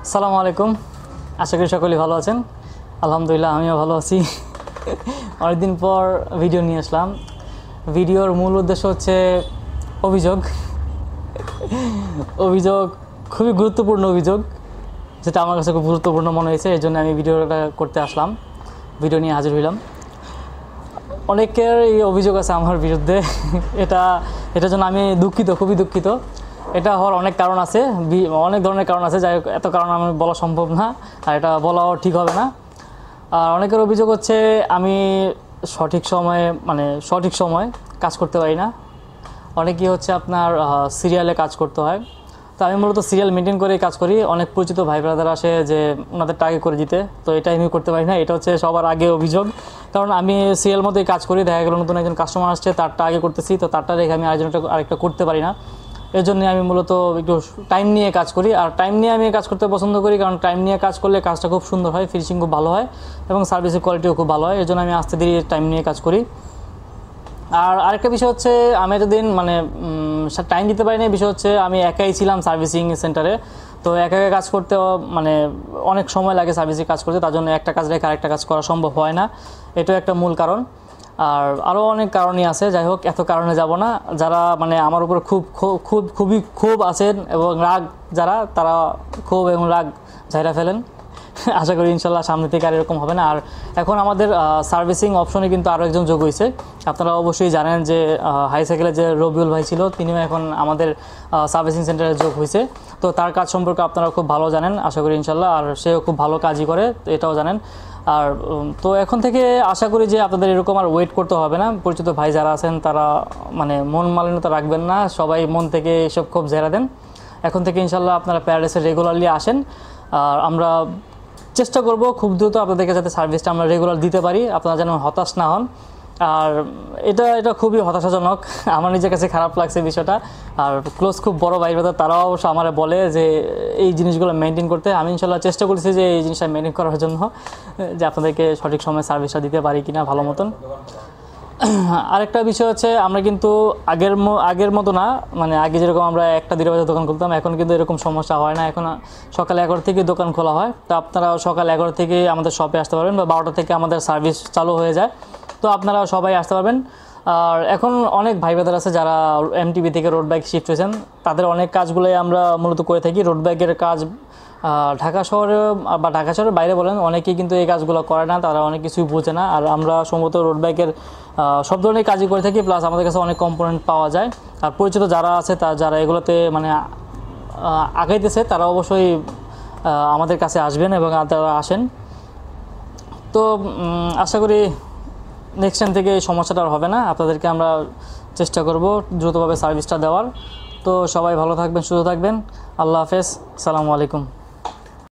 আসসালামু আলাইকুম। আশা করি সকলেই ভালো আছেন। আলহামদুলিল্লাহ আমিও ভালো আছি। অনেকদিন পর ভিডিও নিয়ে আসলাম। ভিডিওর মূল উদ্দেশ্য হচ্ছে অভিযোগ। অভিযোগ খুবই গুরুত্বপূর্ণ অভিযোগ, যেটা আমার কাছে খুব গুরুত্বপূর্ণ মনে হয়েছে। এই জন্য আমি ভিডিওটা করতে আসলাম, ভিডিও নিয়ে হাজির হইলাম। অনেকের এই অভিযোগ আছে আমার বিরুদ্ধে। এটার জন্য আমি দুঃখিত, খুবই দুঃখিত। এটা হওয়ার অনেক কারণ আছে, অনেক ধরনের কারণ আছে, যাই হোক এত কারণ আমি বলা সম্ভব না, আর এটা বলাও ঠিক হবে না। আর অনেকের অভিযোগ হচ্ছে আমি সঠিক সময় কাজ করতে পারি না। অনেকেই হচ্ছে আপনার সিরিয়ালে কাজ করতে হয়। তো আমি মূলত সিরিয়াল মেনটেন করে কাজ করি। অনেক পরিচিত ভাই ব্রাদার আসে যে ওনাদের আগে করে দিতে, তো এটা আমি করতে পারি না। এটা হচ্ছে সবার আগে অভিযোগ, কারণ আমি সিরিয়াল মতোই কাজ করি। দেখা গেল নতুন একজন কাস্টমার আসছে, তারটা আগে করতেছি, তো তারটা রেখে আমি আরেকটা করতে পারি না। এর জন্য আমি মূলত একটু টাইম নিয়ে কাজ করি। আর টাইম নিয়ে আমি কাজ করতে পছন্দ করি, কারণ টাইম নিয়ে কাজ করলে কাজটা খুব সুন্দর হয়, ফিনিশিং খুব ভালো হয় এবং সার্ভিসের কোয়ালিটিও খুব ভালো হয়। এর জন্য আমি আস্তে ধীরে টাইম নিয়ে কাজ করি। আর আরেকটা বিষয় হচ্ছে, আমি এতদিন টাইম দিতে পারি না। বিষয় হচ্ছে আমি একাই ছিলাম সার্ভিসিং সেন্টারে, তো একা কাজ করতে অনেক সময় লাগে সার্ভিসিং কাজ করতে। তার জন্য একটা কাজ রেখে আরেকটা কাজ করা সম্ভব হয় না। এটাও একটা মূল কারণ। আর আরও অনেক কারণই আছে, যাই হোক এত কারণে যাব না। যারা আমার উপর খুব আছেন এবং রাগ, তারা ক্ষোভ এবং রাগ ঝাইরা ফেলেন। আশা করি ইনশাল্লাহ সামনে থেকে আর এরকম হবে না। আর এখন আমাদের সার্ভিসিং অপশনে কিন্তু আরও একজন যোগ হয়েছে। আপনারা অবশ্যই জানেন যে হাই সাইকেলে যে রবিউল ভাই ছিল, তিনিও এখন আমাদের সার্ভিসিং সেন্টারে যোগ হয়েছে। তো তার কাজ সম্পর্কে আপনারা খুব ভালো জানেন আশা করি ইনশাল্লাহ, আর সেও খুব ভালো কাজই করে, এটাও জানেন। আর তো এখন থেকে আশা করি যে আপনাদের এরকম আর ওয়েট করতে হবে না। পরিচিত ভাই যারা আছেন তারা মন মালিন্যতা রাখবেন না, সবাই মন থেকে এসব খুব ঝেড়া দেন। এখন থেকে ইনশাল্লাহ আপনারা প্যারাডাইসে রেগুলারলি আসেন। আর আমরা চেষ্টা করব খুব দ্রুত আপনাদেরকে যাতে সার্ভিসটা আমরা রেগুলার দিতে পারি, আপনারা যেন হতাশ না হন। আর এটা খুবই হতাশাজনক, আমার নিজের কাছে খারাপ লাগছে বিষয়টা। আর খুব বড় ভাই ব্রাদার তারাও অবশ্য আমার বলে যে এই জিনিসগুলো মেনটেন করতে। আমি ইনশাল্লাহ চেষ্টা করছি যে এই জিনিসটা মেনটেন করার জন্য, যে আপনাদেরকে সঠিক সময় সার্ভিসটা দিতে পারি কিনা ভালো মতন। আরেকটা বিষয় হচ্ছে, আমরা কিন্তু আগের মতো না, আগে যেরকম আমরা 1টা-2টা বাজে দোকান খুলতাম, এখন কিন্তু এরকম সমস্যা হয় না। এখন সকাল 11টা থেকে দোকান খোলা হয়। তো আপনারা সকাল 11টা থেকে আমাদের শপে আসতে পারবেন, বা 12টা থেকে আমাদের সার্ভিস চালু হয়ে যায়। তো আপনারা সবাই আসতে পারবেন। আর এখন অনেক ভাই ব্রাদার আছে যারা এমটিবি থেকে রোড বাইক শিফট হয়েছেন, তাদের অনেক কাজগুলোই আমরা মূলত করে থাকি। রোড বাইকের কাজ ঢাকা শহরে বা ঢাকা শহরের বাইরে বলেন, অনেকেই কিন্তু এই কাজগুলো করে না, তারা অনেক কিছুই বোঝে না। আর আমরা সম্ভবত রোড বাইকের সব ধরনের কাজই করে থাকি, প্লাস আমাদের কাছে অনেক কম্পোনেন্ট পাওয়া যায়। আর পরিচিত যারা আছে, যারা এগুলোতে আগাইতেছে, তারা অবশ্যই আমাদের কাছে আসবেন এবং তারা আসেন। তো আশা করি নেক্সট টাইম থেকে এই সমস্যাটা আর হবে না। আপনাদেরকে আমরা চেষ্টা করব দ্রুতভাবে সার্ভিসটা দেওয়ার। তো সবাই ভালো থাকবেন, সুস্থ থাকবেন। আল্লাহ হাফেজ, আসসালামু আলাইকুম।